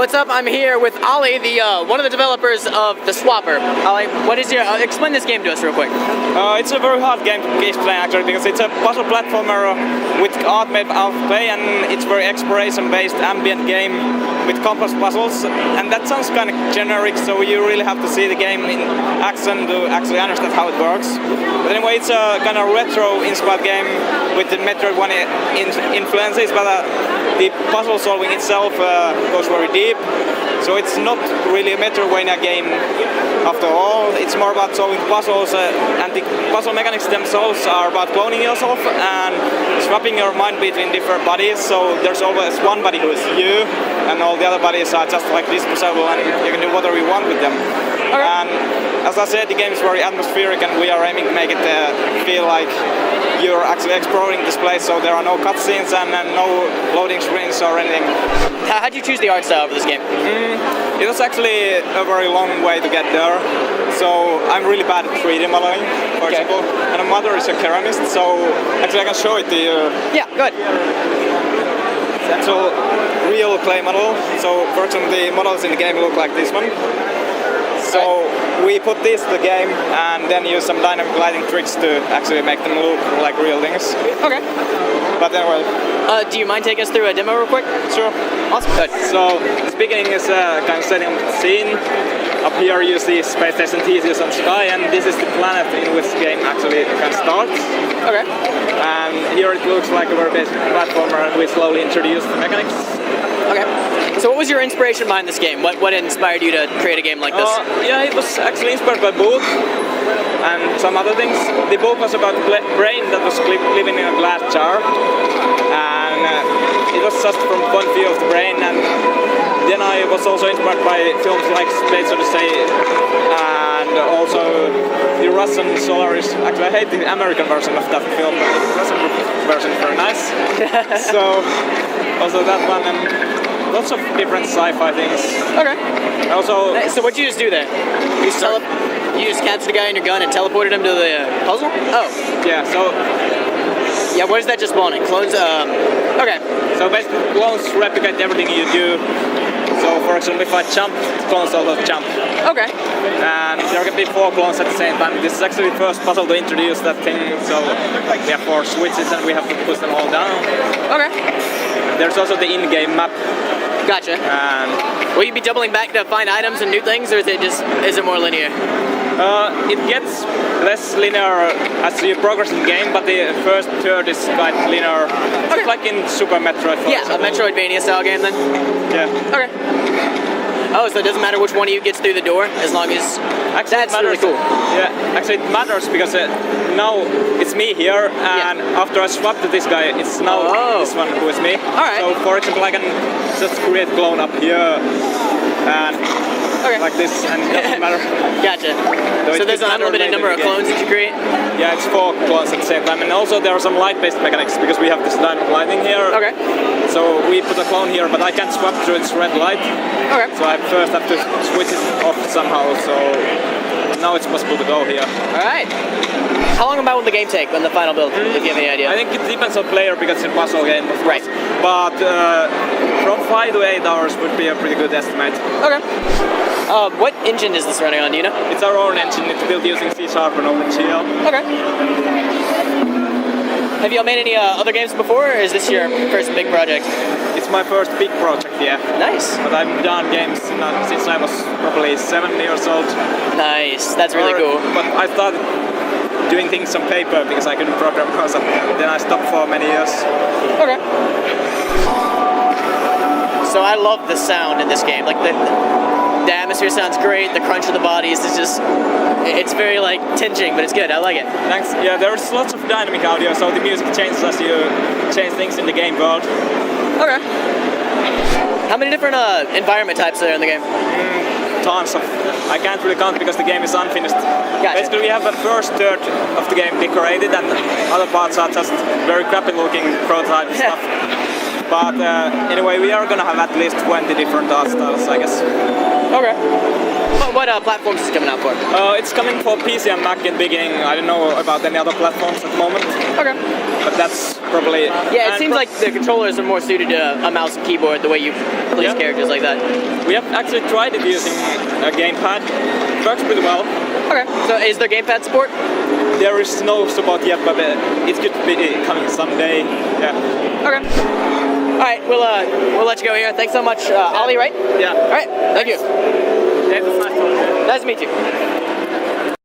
What's up? I'm here with Olli, the one of the developers of the Swapper. Olli, what is your explain this game to us real quick? It's a very hard game to explain actually, because it's a puzzle platformer with art made out of clay, and it's very exploration-based ambient game with complex puzzles. And that sounds kind of generic, so you really have to see the game in action to actually understand how it works. But anyway, it's a kind of retro-inspired game with the Metroidvania influences, but the puzzle solving itself goes very deep. So it's not really a Metroidvania game after all. It's more about solving puzzles, and the puzzle mechanics themselves are about cloning yourself and swapping your mind between different bodies. So there's always one body who is you, and all the other bodies are just like disposable, and you can do whatever you want with them. Okay. And as I said, the game is very atmospheric, and we are aiming to make it feel like you're actually exploring this place, so there are no cutscenes and no loading screens or anything. How did you choose the art style for this game? It was actually a very long way to get there. So I'm really bad at 3D modeling, for example, and my mother is a ceramist, so actually I can show it to you. Yeah, good. It's an actual real clay model. So for example, the models in the game look like this one. So we put this to the game and then use some dynamic lighting tricks to actually make them look like real things. Okay. But anyway. Do you mind taking us through a demo real quick? Sure. Awesome. Good. So the beginning is kind of setting up the scene. Up here you see space station Theseus on the sky, and this is the planet in which the game actually kind of starts. Okay. And here it looks like a very basic platformer, and we slowly introduce the mechanics. Okay. So what was your inspiration behind this game? What inspired you to create a game like this? Yeah, it was actually inspired by a book and some other things. The book was about a brain that was living in a glass jar, and it was just from the point of view of the brain. And then I was also inspired by films like Space Odyssey and also the Russian Solaris. Actually, I hate the American version of that film, but the Russian version is very nice. So also that one, and lots of different sci-fi things. Okay. Also, so what'd you just do there? You just captured a guy in your gun and teleported him to the puzzle? Oh. Yeah, so... Yeah, what is that just spawning? Clones? Okay. So basically, clones replicate everything you do. So for example, if I jump, clones also jump. Okay. And there can be 4 clones at the same time. This is actually the first puzzle to introduce that thing. So we have 4 switches and we have to push them all down. Okay. There's also the in-game map. Gotcha. And will you be doubling back to find items and new things, or is it more linear? It gets less linear as you progress in the game, but the first third is quite linear. It's okay. Like in Super Metroid, for example. A Metroidvania style game then? Yeah. Okay. Oh, so it doesn't matter which one of you gets through the door, as long as... Actually, that's really cool. Yeah, actually it matters because now it's me here, and after I swap to this guy, it's now this one who is me. Alright. So for example, I can just create clone up here, and like this, and it doesn't matter. Gotcha. So there's an unlimited number of clones that you create? Yeah, it's 4 clones at the same time, and also there are some light-based mechanics because we have this dynamic lighting here. Okay. So we put a clone here, but I can't swap through its red light. Okay. So I first have to switch it off somehow, so now it's possible to go here. Alright. How long about will the game take on the final build, if you have any idea? I think it depends on player because it's a puzzle game, of course. Right. But from 5 to 8 hours would be a pretty good estimate. Okay. What engine is this running on, do you know? It's our own engine, it's built using C# and OpenGL. Okay. Have you all made any other games before, or is this your first big project? It's my first big project, yeah. Nice. But I've done games since I was probably 7 years old. Nice, that's really cool. But I started doing things on paper because I couldn't program or something. Then I stopped for many years. Okay. So I love the sound in this game. Like the atmosphere sounds great. The crunch of the bodies is just, it's very like tingeing, but it's good. I like it. Thanks. Yeah, there's lots of dynamic audio, so the music changes as you change things in the game world. Okay. How many different environment types are there in the game? Tons of. I can't really count because the game is unfinished. Gotcha. Basically, we have the first third of the game decorated, and other parts are just very crappy-looking prototype stuff. But anyway, we are gonna have at least 20 different art styles, I guess. Okay. What platforms is it coming out for? It's coming for PC and Mac in the beginning. I don't know about any other platforms at the moment. Okay. But that's probably... Yeah, it seems like the controllers are more suited to a mouse and keyboard, the way you place characters like that. We have actually tried it using a gamepad. It works pretty well. Okay. So is there gamepad support? There is no support yet, but it could be coming someday. Yeah. Okay. All right, we'll let you go here. Thanks so much, Olli, right? Yeah. All right, thank you. Yeah, it's nice talking to you. Nice to meet you.